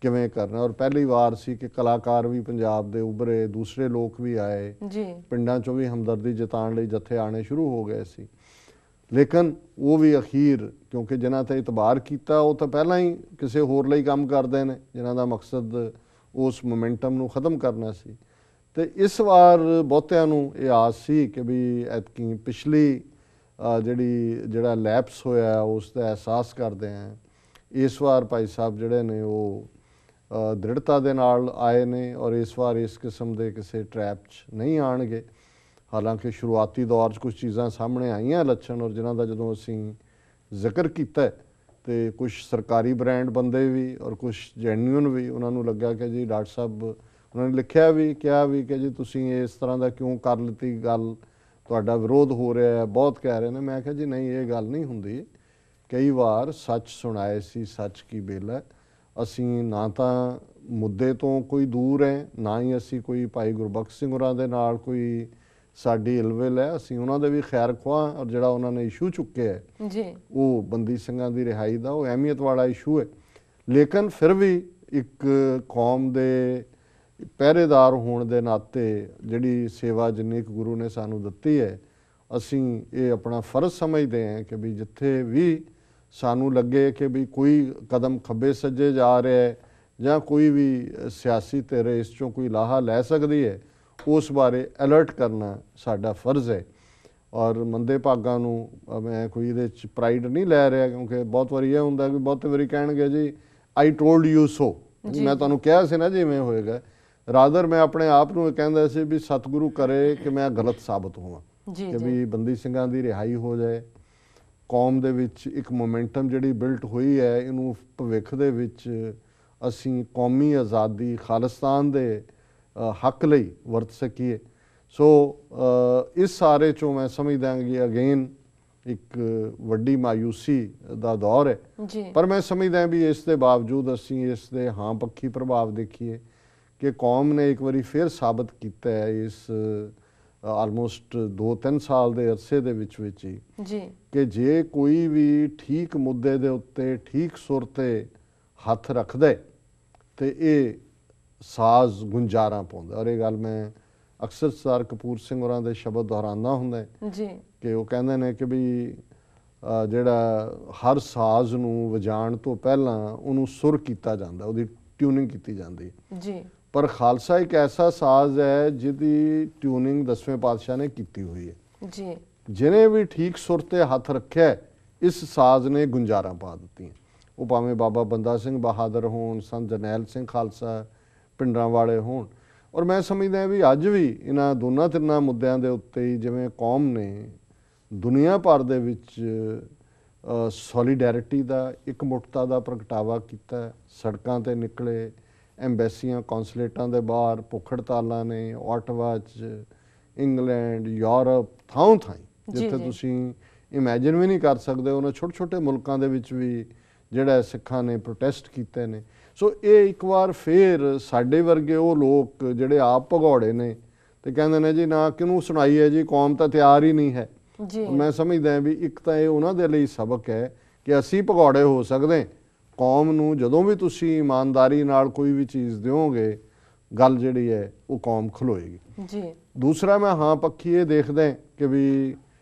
ਕਿਵੇਂ ਕਰਨਾ। ਔਰ ਪਹਿਲੀ ਵਾਰ ਸੀ ਕਿ ਕਲਾਕਾਰ ਵੀ ਪੰਜਾਬ ਦੇ ਉੱਭਰੇ, ਦੂਸਰੇ ਲੋਕ ਵੀ ਆਏ ਜੀ, ਪਿੰਡਾਂ 'ਚੋਂ ਵੀ ਹਮਦਰਦੀ ਜਤਾਉਣ ਲਈ ਜਥੇ ਆਉਣੇ ਸ਼ੁਰੂ ਹੋ ਗਏ ਸੀ। ਲੇਕਿਨ ਉਹ ਵੀ ਅਖੀਰ ਕਿਉਂਕਿ ਜਿਨ੍ਹਾਂ 'ਤੇ ਇਤਬਾਰ ਕੀਤਾ ਉਹ ਤਾਂ ਪਹਿਲਾਂ ਹੀ ਕਿਸੇ ਹੋਰ ਲਈ ਕੰਮ ਕਰਦੇ ਨੇ ਜਿਨ੍ਹਾਂ ਦਾ ਮਕਸਦ ਉਸ ਮੋਮੈਂਟਮ ਨੂੰ ਖ਼ਤਮ ਕਰਨਾ ਸੀ। ਅਤੇ ਇਸ ਵਾਰ ਬਹੁਤਿਆਂ ਨੂੰ ਇਹ ਆਸ ਸੀ ਕਿ ਵੀ ਐਤਕੀ ਪਿਛਲੀ ਜਿਹੜਾ ਲੈਪਸ ਹੋਇਆ ਉਸ ਦਾ ਅਹਿਸਾਸ ਕਰਦੇ ਹਾਂ। ਇਸ ਵਾਰ ਭਾਈ ਸਾਹਿਬ ਜਿਹੜੇ ਨੇ ਉਹ ਦ੍ਰਿੜਤਾ ਦੇ ਨਾਲ ਆਏ ਨੇ ਔਰ ਇਸ ਵਾਰ ਇਸ ਕਿਸਮ ਦੇ ਕਿਸੇ ਟਰੈਪ 'ਚ ਨਹੀਂ ਆਉਣਗੇ। ਹਾਲਾਂਕਿ ਸ਼ੁਰੂਆਤੀ ਦੌਰ 'ਚ ਕੁਝ ਚੀਜ਼ਾਂ ਸਾਹਮਣੇ ਆਈਆਂ ਲੱਛਣ, ਔਰ ਜਿਨ੍ਹਾਂ ਦਾ ਜਦੋਂ ਅਸੀਂ ਜ਼ਿਕਰ ਕੀਤਾ ਤੇ ਕੁਝ ਸਰਕਾਰੀ ਬ੍ਰਾਂਡ ਬੰਦੇ ਵੀ ਔਰ ਕੁਝ ਜੈਨੂਅਨ ਵੀ ਉਹਨਾਂ ਨੂੰ ਲੱਗਾ ਕਿ ਜੀ ਡਾਕਟਰ ਸਾਹਿਬ, ਉਹਨਾਂ ਨੇ ਲਿਖਿਆ ਵੀ ਕਿਹਾ ਵੀ ਕਿ ਜੀ ਤੁਸੀਂ ਇਸ ਤਰ੍ਹਾਂ ਦਾ ਕਿਉਂ ਕਰ ਲਿੱਤੀ ਗੱਲ, ਤੁਹਾਡਾ ਵਿਰੋਧ ਹੋ ਰਿਹਾ ਹੈ, ਬਹੁਤ ਕਹਿ ਰਹੇ ਨੇ। ਮੈਂ ਕਿਹਾ ਜੀ ਨਹੀਂ, ਇਹ ਗੱਲ ਨਹੀਂ ਹੁੰਦੀ। ਕਈ ਵਾਰ ਸੱਚ ਸੁਣਾਏ ਸੀ ਸੱਚ ਕੀ ਬੇਲਾ। ਅਸੀਂ ਨਾ ਤਾਂ ਮੁੱਦੇ ਤੋਂ ਕੋਈ ਦੂਰ ਹੈ, ਨਾ ਹੀ ਅਸੀਂ ਕੋਈ ਭਾਈ ਗੁਰਬਖਸ਼ ਸਿੰਘ ਹੋਰਾਂ ਦੇ ਨਾਲ ਕੋਈ ਸਾਡੀ ਇਲਵਿਲ ਹੈ। ਅਸੀਂ ਉਹਨਾਂ ਦੇ ਵੀ ਖੈਰ ਖੁਆਹ, ਔਰ ਜਿਹੜਾ ਉਹਨਾਂ ਨੇ ਇਸ਼ੂ ਚੁੱਕਿਆ ਹੈ ਜੀ, ਉਹ ਬੰਦੀ ਸਿੰਘਾਂ ਦੀ ਰਿਹਾਈ ਦਾ, ਉਹ ਅਹਿਮੀਅਤ ਵਾਲਾ ਇਸ਼ੂ ਹੈ। ਲੇਕਿਨ ਫਿਰ ਵੀ ਇੱਕ ਕੌਮ ਦੇ ਪਹਿਰੇਦਾਰ ਹੋਣ ਦੇ ਨਾਤੇ ਜਿਹੜੀ ਸੇਵਾ ਜਿੰਨੀ ਕੁ ਗੁਰੂ ਨੇ ਸਾਨੂੰ ਦਿੱਤੀ ਹੈ, ਅਸੀਂ ਇਹ ਆਪਣਾ ਫਰਜ਼ ਸਮਝਦੇ ਹਾਂ ਕਿ ਵੀ ਜਿੱਥੇ ਵੀ ਸਾਨੂੰ ਲੱਗੇ ਕਿ ਵੀ ਕੋਈ ਕਦਮ ਖੱਬੇ ਸੱਜੇ ਜਾ ਰਿਹਾ ਹੈ ਜਾਂ ਕੋਈ ਵੀ ਸਿਆਸੀ ਧਿਰ ਇਸ 'ਚੋਂ ਕੋਈ ਲਾਹਾ ਲੈ ਸਕਦੀ ਹੈ, ਉਸ ਬਾਰੇ ਅਲਰਟ ਕਰਨਾ ਸਾਡਾ ਫਰਜ਼ ਹੈ। ਔਰ ਮੰਦੇ ਭਾਗਾਂ ਨੂੰ ਮੈਂ ਕੋਈ ਇਹਦੇ 'ਚ ਪ੍ਰਾਈਡ ਨਹੀਂ ਲੈ ਰਿਹਾ, ਕਿਉਂਕਿ ਬਹੁਤ ਵਾਰੀ ਇਹ ਹੁੰਦਾ ਕਿ ਬਹੁਤ ਵਾਰੀ ਕਹਿਣਗੇ ਜੀ ਆਈ ਟੋਲਡ ਯੂ ਸੋ, ਮੈਂ ਤੁਹਾਨੂੰ ਕਿਹਾ ਸੀ ਨਾ ਜਿਵੇਂ ਹੋਏਗਾ। ਰਾਦਰ ਮੈਂ ਆਪਣੇ ਆਪ ਨੂੰ ਇਹ ਕਹਿੰਦਾ ਸੀ ਵੀ ਸਤਿਗੁਰੂ ਕਰੇ ਕਿ ਮੈਂ ਗਲਤ ਸਾਬਤ ਹੋਵਾਂ, ਕਿ ਵੀ ਬੰਦੀ ਸਿੰਘਾਂ ਦੀ ਰਿਹਾਈ ਹੋ ਜਾਏ। ਕੌਮ ਦੇ ਵਿੱਚ ਇੱਕ ਮੋਮੈਂਟਮ ਜਿਹੜੀ ਬਿਲਟ ਹੋਈ ਹੈ, ਇਹਨੂੰ ਭਵਿੱਖ ਦੇ ਵਿੱਚ ਅਸੀਂ ਕੌਮੀ ਆਜ਼ਾਦੀ ਖਾਲਿਸਤਾਨ ਦੇ ਹੱਕ ਲਈ ਵਰਤ ਸਕੀਏ। ਸੋ ਇਸ ਸਾਰੇ 'ਚੋਂ ਮੈਂ ਸਮਝਦਾ ਕਿ ਅਗੇਨ ਇੱਕ ਵੱਡੀ ਮਾਯੂਸੀ ਦਾ ਦੌਰ ਹੈ, ਪਰ ਮੈਂ ਸਮਝਦਾ ਵੀ ਇਸ ਦੇ ਬਾਵਜੂਦ ਅਸੀਂ ਇਸ ਦੇ ਹਾਂ ਪੱਖੀ ਪ੍ਰਭਾਵ ਦੇਖੀਏ ਕਿ ਕੌਮ ਨੇ ਇੱਕ ਵਾਰੀ ਫਿਰ ਸਾਬਤ ਕੀਤਾ ਹੈ ਇਸ ਆਲਮੋਸਟ 2-3 ਸਾਲ ਦੇ ਅਰਸੇ ਦੇ ਵਿੱਚ ਹੀ ਕਿ ਜੇ ਕੋਈ ਵੀ ਠੀਕ ਮੁੱਦੇ ਦੇ ਉੱਤੇ ਠੀਕ ਸੁਰ 'ਤੇ ਹੱਥ ਰੱਖਦਾ ਤੇ ਇਹ ਸਾਜ਼ ਗੁੰਜਾਰਾ ਪਾਉਂਦਾ। ਔਰ ਇਹ ਗੱਲ ਮੈਂ ਅਕਸਰ ਸਰਦਾਰ ਕਪੂਰ ਸਿੰਘ ਹੋਰਾਂ ਦੇ ਸ਼ਬਦ ਦੁਹਰਾਉਂਦਾ ਹੁੰਦਾ ਕਿ ਉਹ ਕਹਿੰਦੇ ਨੇ ਕਿ ਵੀ ਜਿਹੜਾ ਹਰ ਸਾਜ਼ ਨੂੰ ਵਜਾਉਣ ਤੋਂ ਪਹਿਲਾਂ ਉਹਨੂੰ ਸੁਰ ਕੀਤਾ ਜਾਂਦਾ, ਉਹਦੀ ਟਿਊਨਿੰਗ ਕੀਤੀ ਜਾਂਦੀ ਹੈ। ਪਰ ਖਾਲਸਾ ਇੱਕ ਐਸਾ ਸਾਜ਼ ਹੈ ਜਿਹਦੀ ਟਿਊਨਿੰਗ 10ਵੇਂ ਪਾਤਸ਼ਾਹ ਨੇ ਕੀਤੀ ਹੋਈ ਹੈ। ਜਿਹਨੇ ਵੀ ਠੀਕ ਸੁਰ 'ਤੇ ਹੱਥ ਰੱਖਿਆ, ਇਸ ਸਾਜ਼ ਨੇ ਗੁੰਜਾਰਾਂ ਪਾ ਦਿੱਤੀਆਂ। ਉਹ ਭਾਵੇਂ ਬਾਬਾ ਬੰਦਾ ਸਿੰਘ ਬਹਾਦਰ ਹੋਣ, ਸੰਤ ਜਰਨੈਲ ਸਿੰਘ ਖਾਲਸਾ ਪਿੰਡਾਂ ਵਾਲੇ ਹੋਣ। ਔਰ ਮੈਂ ਸਮਝਦਾ ਵੀ ਅੱਜ ਵੀ ਇਹਨਾਂ ਦੋਨਾਂ ਤਿੰਨਾਂ ਮੁੱਦਿਆਂ ਦੇ ਉੱਤੇ ਹੀ ਜਿਵੇਂ ਕੌਮ ਨੇ ਦੁਨੀਆ ਭਰ ਦੇ ਵਿੱਚ ਸੋਲੀਡੈਰਿਟੀ ਦਾ, ਇਕਮੁੱਠਤਾ ਦਾ ਪ੍ਰਗਟਾਵਾ ਕੀਤਾ। ਸੜਕਾਂ 'ਤੇ ਨਿਕਲੇ, ਐਮਬੈਸੀਆਂ ਕੌਂਸਲੇਟਾਂ ਦੇ ਬਾਹਰ ਭੁੱਖ ਹੜਤਾਲਾਂ ਨੇ, ਓਟਵਾ 'ਚ, ਇੰਗਲੈਂਡ, ਯੂਰਪ, ਥਾਂ ਜਿੱਥੇ ਤੁਸੀਂ ਇਮੈਜਿਨ ਵੀ ਨਹੀਂ ਕਰ ਸਕਦੇ। ਉਹਨਾਂ ਛੋਟੇ ਛੋਟੇ ਮੁਲਕਾਂ ਦੇ ਵਿੱਚ ਵੀ ਜਿਹੜਾ ਸਿੱਖਾਂ ਨੇ ਪ੍ਰੋਟੈਸਟ ਕੀਤੇ ਨੇ। ਸੋ ਇਹ ਇੱਕ ਵਾਰ ਫਿਰ ਸਾਡੇ ਵਰਗੇ ਉਹ ਲੋਕ ਜਿਹੜੇ ਆਪ ਭਗੌੜੇ ਨੇ ਤੇ ਕਹਿੰਦੇ ਨੇ ਜੀ ਨਾ ਕਿਹਨੂੰ ਸੁਣਾਈਏ ਜੀ, ਕੌਮ ਤਾਂ ਤਿਆਰ ਹੀ ਨਹੀਂ ਹੈ। ਮੈਂ ਸਮਝਦਾ ਵੀ ਇੱਕ ਤਾਂ ਇਹ ਉਹਨਾਂ ਦੇ ਲਈ ਸਬਕ ਹੈ ਕਿ ਅਸੀਂ ਭਗੌੜੇ ਹੋ ਸਕਦੇ। ਕੌਮ ਨੂੰ ਜਦੋਂ ਵੀ ਤੁਸੀਂ ਇਮਾਨਦਾਰੀ ਨਾਲ ਕੋਈ ਵੀ ਚੀਜ਼ ਦਿਓਗੇ, ਗੱਲ ਜਿਹੜੀ ਹੈ ਉਹ ਕੌਮ ਖਲੋਏਗੀ। ਦੂਸਰਾ ਮੈਂ ਹਾਂ ਪੱਖੀ ਇਹ ਦੇਖਦਾ ਕਿ ਵੀ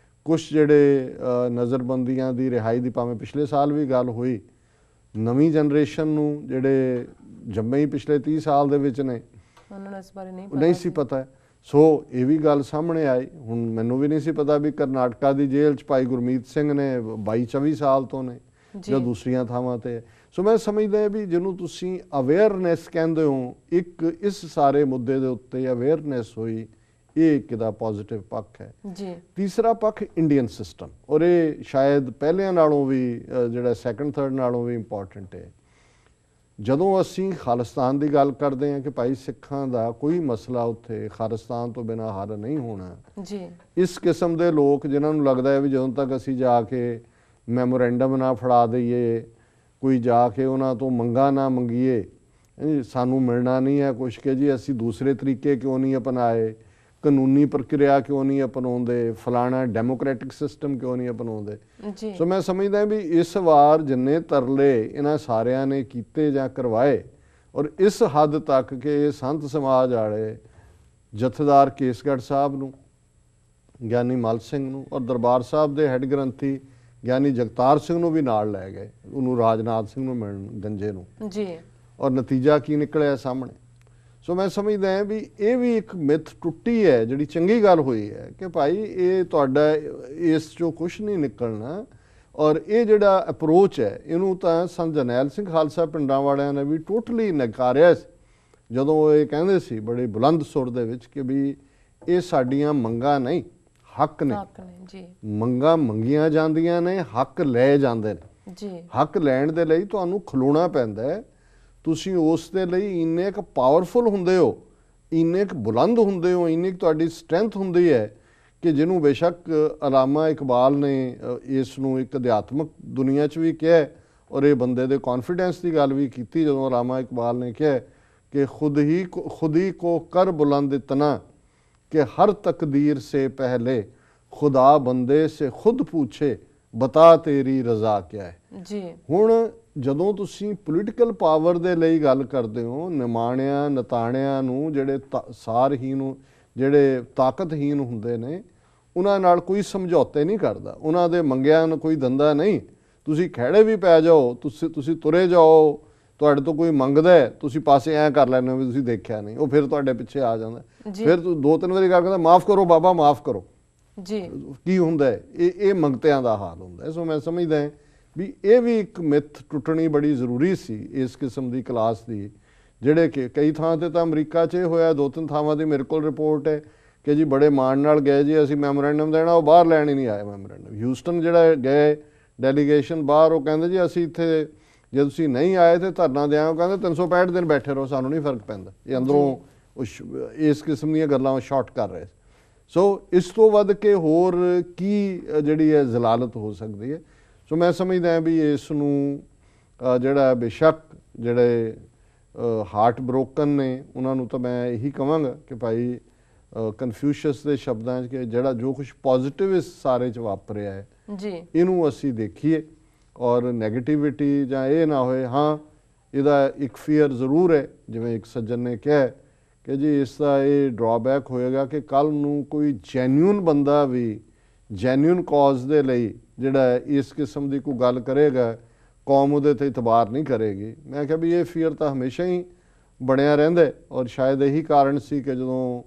ਕੁਛ ਜਿਹੜੇ ਨਜ਼ਰਬੰਦੀਆਂ ਦੀ ਰਿਹਾਈ ਦੀ ਭਾਵੇਂ ਪਿਛਲੇ ਸਾਲ ਵੀ ਗੱਲ ਹੋਈ, ਨਵੀਂ ਜਨਰੇਸ਼ਨ ਨੂੰ ਜਿਹੜੇ ਜੰਮੇ ਹੀ ਪਿਛਲੇ 30 ਸਾਲ ਦੇ ਵਿੱਚ ਨੇ, ਉਹਨਾਂ ਨੂੰ ਇਸ ਬਾਰੇ ਨਹੀਂ ਸੀ ਪਤਾ। ਸੋ ਇਹ ਵੀ ਗੱਲ ਸਾਹਮਣੇ ਆਈ। ਹੁਣ ਮੈਨੂੰ ਵੀ ਨਹੀਂ ਸੀ ਪਤਾ ਵੀ ਕਰਨਾਟਕਾ ਦੀ ਜੇਲ੍ਹ 'ਚ ਭਾਈ ਗੁਰਮੀਤ ਸਿੰਘ ਨੇ 22-24 ਸਾਲ ਤੋਂ ਨੇ ਜਾਂ ਦੂਸਰੀਆਂ ਥਾਵਾਂ 'ਤੇ। ਸੋ ਮੈਂ ਸਮਝਦਾ ਵੀ ਜਿਹਨੂੰ ਤੁਸੀਂ ਅਵੇਅਰਨੈਸ ਕਹਿੰਦੇ ਹੋ, ਇੱਕ ਇਸ ਸਾਰੇ ਮੁੱਦੇ ਦੇ ਉੱਤੇ ਅਵੇਅਰਨੈਸ ਹੋਈ, ਇਹ ਇੱਕ ਦਾ ਪੋਜ਼ਿਟਿਵ ਪੱਖ ਹੈ। ਤੀਸਰਾ ਪੱਖ ਇੰਡੀਅਨ ਸਿਸਟਮ, ਔਰ ਇਹ ਸ਼ਾਇਦ ਪਹਿਲਿਆਂ ਨਾਲੋਂ ਵੀ ਜਿਹੜਾ ਸੈਕੰਡ ਥਰਡ ਨਾਲੋਂ ਵੀ ਇੰਪੋਰਟੈਂਟ ਹੈ। ਜਦੋਂ ਅਸੀਂ ਖਾਲਿਸਤਾਨ ਦੀ ਗੱਲ ਕਰਦੇ ਹਾਂ ਕਿ ਭਾਈ ਸਿੱਖਾਂ ਦਾ ਕੋਈ ਮਸਲਾ ਉੱਥੇ ਖਾਲਿਸਤਾਨ ਤੋਂ ਬਿਨਾਂ ਹੱਲ ਨਹੀਂ ਹੋਣਾ, ਇਸ ਕਿਸਮ ਦੇ ਲੋਕ ਜਿਨ੍ਹਾਂ ਨੂੰ ਲੱਗਦਾ ਹੈ ਵੀ ਜਦੋਂ ਤੱਕ ਅਸੀਂ ਜਾ ਕੇ ਮੈਮੋਰੈਂਡਮ ਨਾ ਫੜਾ ਦਈਏ, ਕੋਈ ਜਾ ਕੇ ਉਹਨਾਂ ਤੋਂ ਮੰਗਾਂ ਨਾ ਮੰਗੀਏ, ਸਾਨੂੰ ਮਿਲਣਾ ਨਹੀਂ ਹੈ ਕੁਛ, ਕਿ ਜੀ ਅਸੀਂ ਦੂਸਰੇ ਤਰੀਕੇ ਕਿਉਂ ਨਹੀਂ ਅਪਣਾਏ, ਕਾਨੂੰਨੀ ਪ੍ਰਕਿਰਿਆ ਕਿਉਂ ਨਹੀਂ ਅਪਣਾਉਂਦੇ, ਫਲਾਣਾ ਡੈਮੋਕ੍ਰੈਟਿਕ ਸਿਸਟਮ ਕਿਉਂ ਨਹੀਂ ਅਪਣਾਉਂਦੇ। ਜੀ ਸੋ ਮੈਂ ਸਮਝਦਾ ਵੀ ਇਸ ਵਾਰ ਜਿੰਨੇ ਤਰਲੇ ਇਹਨਾਂ ਸਾਰਿਆਂ ਨੇ ਕੀਤੇ ਜਾਂ ਕਰਵਾਏ, ਔਰ ਇਸ ਹੱਦ ਤੱਕ ਕਿ ਸੰਤ ਸਮਾਜ ਵਾਲੇ ਜਥੇਦਾਰ ਕੇਸਗੜ੍ਹ ਸਾਹਿਬ ਨੂੰ, ਗਿਆਨੀ ਮੱਲ ਸਿੰਘ ਨੂੰ, ਔਰ ਦਰਬਾਰ ਸਾਹਿਬ ਦੇ ਹੈੱਡ ਗ੍ਰੰਥੀ ਗਿਆਨੀ ਜਗਤਾਰ ਸਿੰਘ ਨੂੰ ਵੀ ਨਾਲ ਲੈ ਗਏ, ਉਹਨੂੰ ਰਾਜਨਾਥ ਸਿੰਘ ਨੂੰ ਮਿਲਣ, ਗੰਜੇ ਨੂੰ। ਜੀ ਔਰ ਨਤੀਜਾ ਕੀ ਨਿਕਲਿਆ ਸਾਹਮਣੇ। ਸੋ ਮੈਂ ਸਮਝਦਾ ਹਾਂ ਵੀ ਇਹ ਵੀ ਇੱਕ ਮਿੱਥ ਟੁੱਟੀ ਹੈ, ਜਿਹੜੀ ਚੰਗੀ ਗੱਲ ਹੋਈ ਹੈ ਕਿ ਭਾਈ ਇਹ ਤੁਹਾਡਾ ਇਸ 'ਚੋਂ ਕੁਛ ਨਹੀਂ ਨਿਕਲਣਾ। ਔਰ ਇਹ ਜਿਹੜਾ ਅਪਰੋਚ ਹੈ ਇਹਨੂੰ ਤਾਂ ਸੰਤ ਜਰਨੈਲ ਸਿੰਘ ਖਾਲਸਾ ਪਿੰਡਾਂ ਵਾਲਿਆਂ ਨੇ ਵੀ ਟੋਟਲੀ ਨਕਾਰਿਆ ਸੀ, ਜਦੋਂ ਇਹ ਕਹਿੰਦੇ ਸੀ ਬੜੇ ਬੁਲੰਦ ਸੁਰ ਦੇ ਵਿੱਚ ਕਿ ਵੀ ਇਹ ਸਾਡੀਆਂ ਮੰਗਾਂ ਨਹੀਂ, ਹੱਕ ਨੇ। ਜੀ ਮੰਗਾਂ ਮੰਗੀਆਂ ਜਾਂਦੀਆਂ ਨੇ, ਹੱਕ ਲਏ ਜਾਂਦੇ ਨੇ। ਜੀ ਹੱਕ ਲੈਣ ਦੇ ਲਈ ਤੁਹਾਨੂੰ ਖਲੋਣਾ ਪੈਂਦਾ ਹੈ। ਤੁਸੀਂ ਉਸ ਦੇ ਲਈ ਇੰਨੇ ਕੁ ਪਾਵਰਫੁਲ ਹੁੰਦੇ ਹੋ, ਇੰਨੇ ਕੁ ਬੁਲੰਦ ਹੁੰਦੇ ਹੋ, ਇੰਨੀ ਕੁ ਤੁਹਾਡੀ ਸਟਰੈਂਥ ਹੁੰਦੀ ਹੈ ਕਿ ਜਿਹਨੂੰ ਬੇਸ਼ੱਕ ਅਲਾਮਾ ਇਕਬਾਲ ਨੇ ਇਸ ਨੂੰ ਇੱਕ ਅਧਿਆਤਮਕ ਦੁਨੀਆ 'ਚ ਵੀ ਕਿਹਾ, ਔਰ ਇਹ ਬੰਦੇ ਦੇ ਕੌਨਫੀਡੈਂਸ ਦੀ ਗੱਲ ਵੀ ਕੀਤੀ ਜਦੋਂ ਅਲਾਮਾ ਇਕਬਾਲ ਨੇ ਕਿਹਾ ਕਿ ਖੁਦ ਹੀ ਕੋ ਕਰ ਬੁਲੰਦ ਇਤਨਾ कि हर तकदीर से पहले खुदा बंदे से खुद पूछे बता तेरी रज़ा क्या है। जी हुण ਜਦੋਂ ਤੁਸੀਂ ਪੋਲੀਟੀਕਲ ਪਾਵਰ ਦੇ ਲਈ ਗੱਲ ਕਰਦੇ ਹੋ, ਨਿਮਾਣਿਆਂ ਨਤਾਣਿਆਂ ਨੂੰ ਜਿਹੜੇ ਸਾਰਹੀਨ ਨੂੰ, ਜਿਹੜੇ ਤਾਕਤਹੀਨ ਹੁੰਦੇ ਨੇ, ਉਹਨਾਂ ਨਾਲ ਕੋਈ ਸਮਝੌਤੇ ਨਹੀਂ ਕਰਦਾ, ਉਹਨਾਂ ਦੇ ਮੰਗਿਆਂ ਨੂੰ ਕੋਈ ਦੰਦਾ ਨਹੀਂ। ਤੁਸੀਂ ਖਹਿੜੇ ਵੀ ਪੈ ਜਾਓ, ਤੁਸੀਂ ਤੁਰੇ ਜਾਓ, ਤੁਹਾਡੇ ਤੋਂ ਕੋਈ ਮੰਗਦਾ ਹੈ, ਤੁਸੀਂ ਪਾਸੇ ਐਂ ਕਰ ਲੈਂਦੇ ਹੋ ਵੀ ਤੁਸੀਂ ਦੇਖਿਆ ਨਹੀਂ, ਉਹ ਫਿਰ ਤੁਹਾਡੇ ਪਿੱਛੇ ਆ ਜਾਂਦਾ। ਫਿਰ ਤੂੰ 2-3 ਵਾਰੀ ਗੱਲ ਕਰਦਾ, ਮਾफ़ ਕਰੋ ਬਾਬਾ ਮਾफ़ ਕਰੋ। ਜੀ ਕੀ ਹੁੰਦਾ ਹੈ, ਇਹ ਮੰਗਤਿਆਂ ਦਾ ਹਾਲ ਹੁੰਦਾ। ਸੋ ਮੈਂ ਸਮਝਦਾ ਹਾਂ ਵੀ ਇਹ ਵੀ ਇੱਕ ਮਿੱਥ ਟੁੱਟਣੀ ਬੜੀ ਜ਼ਰੂਰੀ ਸੀ ਇਸ ਕਿਸਮ ਦੀ ਕਲਾਸ ਦੀ, ਜਿਹੜੇ ਕਿ ਕਈ ਥਾਂ 'ਤੇ ਤਾਂ ਅਮਰੀਕਾ 'ਚ ਇਹ ਹੋਇਆ, 2-3 ਥਾਵਾਂ ਦੀ ਮੇਰੇ ਕੋਲ ਰਿਪੋਰਟ ਹੈ ਕਿ ਜੀ ਬੜੇ ਮਾਣ ਨਾਲ ਗਏ ਜੀ ਅਸੀਂ ਮੈਮੋਰੈਂਡਮ ਦੇਣਾ, ਉਹ ਬਾਹਰ ਲੈਣ ਹੀ ਨਹੀਂ ਆਏ ਮੈਮੋਰੈਂਡਮ। ਹਿਊਸਟਨ ਜਿਹੜਾ ਗਏ ਡੈਲੀਗੇਸ਼ਨ ਬਾਹਰ, ਉਹ ਕਹਿੰਦੇ ਜੀ ਅਸੀਂ ਇੱਥੇ ਜੇ ਤੁਸੀਂ ਨਹੀਂ ਆਏ ਤੇ ਧਰਨਾ ਦਿਆਂ, ਉਹ ਕਹਿੰਦੇ 365 ਦਿਨ ਬੈਠੇ ਰਹੋ, ਸਾਨੂੰ ਨਹੀਂ ਫਰਕ ਪੈਂਦਾ। ਇਹ ਅੰਦਰੋਂ ਇਸ ਕਿਸਮ ਦੀਆਂ ਗੱਲਾਂ ਸ਼ਾਰਟ ਕਰ ਰਹੇ। ਸੋ ਇਸ ਤੋਂ ਵੱਧ ਕੇ ਹੋਰ ਕੀ ਜਿਹੜੀ ਹੈ ਜ਼ਲਾਲਤ ਹੋ ਸਕਦੀ ਹੈ। ਸੋ ਮੈਂ ਸਮਝਦਾ ਹਾਂ ਵੀ ਇਸ ਨੂੰ ਜਿਹੜਾ ਬੇਸ਼ੱਕ ਜਿਹੜੇ ਹਾਰਟ ਬ੍ਰੋਕਨ ਨੇ ਉਹਨਾਂ ਨੂੰ ਤਾਂ ਮੈਂ ਇਹੀ ਕਹਾਂਗਾ ਕਿ ਭਾਈ ਕਨਫਿਊਸ਼ੀਅਸ ਦੇ ਸ਼ਬਦਾਂ 'ਚ ਕਿ ਜਿਹੜਾ ਜੋ ਕੁਛ ਪੋਜ਼ਿਟਿਵ ਇਸ ਸਾਰੇ 'ਚ ਵਾਪਰਿਆ ਹੈ ਜੀ, ਇਹਨੂੰ ਅਸੀਂ ਦੇਖੀਏ ਔਰ ਨੈਗੇਟਿਵਿਟੀ ਜਾਂ ਇਹ ਨਾ ਹੋਏ। ਹਾਂ, ਇਹਦਾ ਇੱਕ ਫੀਅਰ ਜ਼ਰੂਰ ਹੈ, ਜਿਵੇਂ ਇੱਕ ਸੱਜਣ ਨੇ ਕਿਹਾ ਕਿ ਜੀ ਇਸ ਦਾ ਇਹ ਡਰਾਬੈਕ ਹੋਏਗਾ ਕਿ ਕੱਲ੍ਹ ਨੂੰ ਕੋਈ ਜੈਨੂਅਨ ਬੰਦਾ ਵੀ ਜੈਨੂਅਨ ਕਾਜ਼ ਦੇ ਲਈ ਜਿਹੜਾ ਇਸ ਕਿਸਮ ਦੀ ਕੋਈ ਗੱਲ ਕਰੇਗਾ, ਕੌਮ ਉਹਦੇ 'ਤੇ ਇਤਬਾਰ ਨਹੀਂ ਕਰੇਗੀ। ਮੈਂ ਕਿਹਾ ਵੀ ਇਹ ਫੀਅਰ ਤਾਂ ਹਮੇਸ਼ਾ ਹੀ ਬਣਿਆ ਰਹਿੰਦਾ, ਔਰ ਸ਼ਾਇਦ ਇਹੀ ਕਾਰਨ ਸੀ ਕਿ ਜਦੋਂ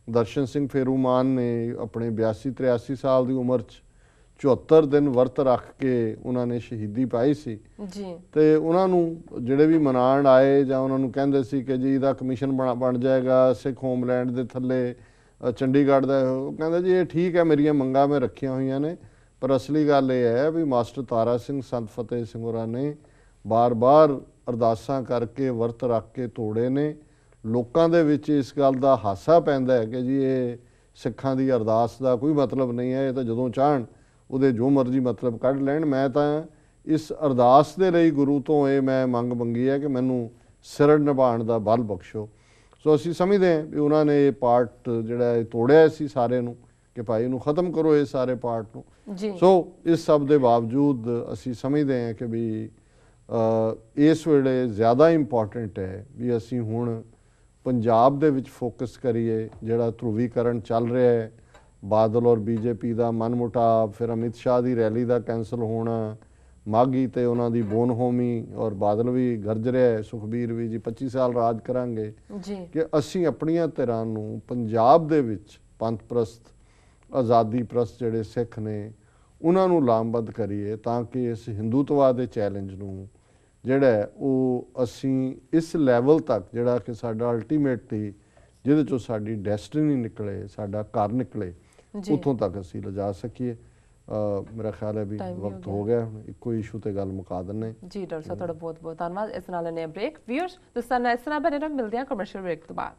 ਦਰਸ਼ਨ ਸਿੰਘ ਫੇਰੂਮਾਨ ਨੇ ਆਪਣੇ 82-83 ਸਾਲ ਦੀ ਉਮਰ 'ਚ 74 ਦਿਨ ਵਰਤ ਰੱਖ ਕੇ ਉਹਨਾਂ ਨੇ ਸ਼ਹੀਦੀ ਪਾਈ ਸੀ ਜੀ, ਤੇ ਉਹਨਾਂ ਨੂੰ ਜਿਹੜੇ ਵੀ ਮਨਾਉਣ ਆਏ ਜਾਂ ਉਹਨਾਂ ਨੂੰ ਕਹਿੰਦੇ ਸੀ ਕਿ ਜੀ ਇਹਦਾ ਕਮਿਸ਼ਨ ਬਣ ਜਾਏਗਾ ਸਿੱਖ ਹੋਮਲੈਂਡ ਦੇ ਥੱਲੇ ਚੰਡੀਗੜ੍ਹ ਦਾ, ਉਹ ਕਹਿੰਦੇ ਜੀ ਇਹ ਠੀਕ ਹੈ, ਮੇਰੀਆਂ ਮੰਗਾਂ ਮੈਂ ਰੱਖੀਆਂ ਹੋਈਆਂ ਨੇ। ਪਰ ਅਸਲੀ ਗੱਲ ਇਹ ਹੈ ਵੀ ਮਾਸਟਰ ਤਾਰਾ ਸਿੰਘ ਸੰਤ ਫਤਿਹ ਸਿੰਘ ਹੋਰਾਂ ਨੇ ਬਾਰ-ਬਾਰ ਅਰਦਾਸਾਂ ਕਰਕੇ ਵਰਤ ਰੱਖ ਕੇ ਤੋੜੇ ਨੇ। ਲੋਕਾਂ ਦੇ ਵਿੱਚ ਇਸ ਗੱਲ ਦਾ ਹਾਸਾ ਪੈਂਦਾ ਹੈ ਕਿ ਜੀ ਇਹ ਸਿੱਖਾਂ ਦੀ ਅਰਦਾਸ ਦਾ ਕੋਈ ਮਤਲਬ ਨਹੀਂ ਹੈ, ਇਹ ਤਾਂ ਜਦੋਂ ਚਾਹਣ ਉਹਦੇ ਜੋ ਮਰਜ਼ੀ ਮਤਲਬ ਕੱਢ ਲੈਣ। ਮੈਂ ਤਾਂ ਇਸ ਅਰਦਾਸ ਦੇ ਲਈ ਗੁਰੂ ਤੋਂ ਇਹ ਮੈਂ ਮੰਗ ਮੰਗੀ ਹੈ ਕਿ ਮੈਨੂੰ ਸਿਰ ਨਿਭਾਉਣ ਦਾ ਬਲ ਬਖਸ਼ੋ। ਸੋ ਅਸੀਂ ਸਮਝਦੇ ਹਾਂ ਵੀ ਉਹਨਾਂ ਨੇ ਇਹ ਪਾਰਟ ਜਿਹੜਾ ਇਹ ਤੋੜਿਆ ਸੀ ਸਾਰੇ ਨੂੰ ਕਿ ਭਾਈ ਇਹਨੂੰ ਖ਼ਤਮ ਕਰੋ ਇਹ ਸਾਰੇ ਪਾਰਟ ਨੂੰ ਜੀ। ਸੋ ਇਸ ਸਭ ਦੇ ਬਾਵਜੂਦ ਅਸੀਂ ਸਮਝਦੇ ਹਾਂ ਕਿ ਵੀ ਇਸ ਵੇਲੇ ਜ਼ਿਆਦਾ ਇੰਪੋਰਟੈਂਟ ਹੈ ਵੀ ਅਸੀਂ ਹੁਣ ਪੰਜਾਬ ਦੇ ਵਿੱਚ ਫੋਕਸ ਕਰੀਏ। ਜਿਹੜਾ ਧਰੂਵੀਕਰਨ ਚੱਲ ਰਿਹਾ ਹੈ, ਬਾਦਲ ਔਰ ਬੀਜੇਪੀ ਦਾ ਮਨਮੁਟਾਵ, ਫਿਰ ਅਮਿਤ ਸ਼ਾਹ ਦੀ ਰੈਲੀ ਦਾ ਕੈਂਸਲ ਹੋਣਾ, ਮਾਘੀ ਤੇ ਉਹਨਾਂ ਦੀ ਬੋਨਹੋਮੀ, ਔਰ ਬਾਦਲ ਵੀ ਗਰਜ ਰਿਹਾ ਹੈ, ਸੁਖਬੀਰ ਵੀ ਜੀ 25 ਸਾਲ ਰਾਜ ਕਰਾਂਗੇ ਜੀ, ਕਿ ਅਸੀਂ ਆਪਣੀਆਂ ਧਿਰਾਂ ਨੂੰ ਪੰਜਾਬ ਦੇ ਵਿੱਚ ਪੰਥ ਪ੍ਰਸਤ ਆਜ਼ਾਦੀ ਪ੍ਰਸਤ ਜਿਹੜੇ ਸਿੱਖ ਨੇ ਉਹਨਾਂ ਨੂੰ ਲਾਮਬੱਧ ਕਰੀਏ ਤਾਂ ਕਿ ਇਸ ਹਿੰਦੂਤਵਾ ਦੇ ਚੈਲੰਜ ਨੂੰ ਜਿਹੜਾ ਉਹ ਅਸੀਂ ਇਸ ਲੈਵਲ ਤੱਕ ਜਿਹੜਾ ਕਿ ਸਾਡਾ ਅਲਟੀਮੇਟਲੀ ਜਿਹਦੇ 'ਚੋਂ ਸਾਡੀ ਡੈਸਟੀਨੀ ਨਿਕਲੇ, ਸਾਡਾ ਘਰ ਨਿਕਲੇ, ਉੱਥੋਂ ਤੱਕ ਅਸੀਂ ਲਿਜਾ ਸਕੀਏ। ਮੇਰਾ ਖਿਆਲ ਹੈ ਵੀ ਵਕਤ ਹੋ ਗਿਆ, ਹੁਣ ਇੱਕੋ ਇਸ਼ੂ ਤੇ ਗੱਲ ਮੁਕਾ ਦਿੰਦੇ ਜੀ। ਡਾਕਟਰ ਸਾਹਿਬ ਤੁਹਾਡਾ ਬਹੁਤ ਬਹੁਤ ਧੰਨਵਾਦ। ਇਸ ਨਾਲ ਨੇ ਬ੍ਰੇਕ। ਵਿਊਅਰਸ ਦੋਸਤਾਂ ਨਾਲ ਇਸ ਤਰ੍ਹਾਂ ਬਣੇ ਰਹੋ, ਮਿਲਦੇ ਹਾਂ ਕਮਰਸ਼ੀਅਲ ਬ੍ਰੇਕ ਤੋਂ ਬਾਅਦ।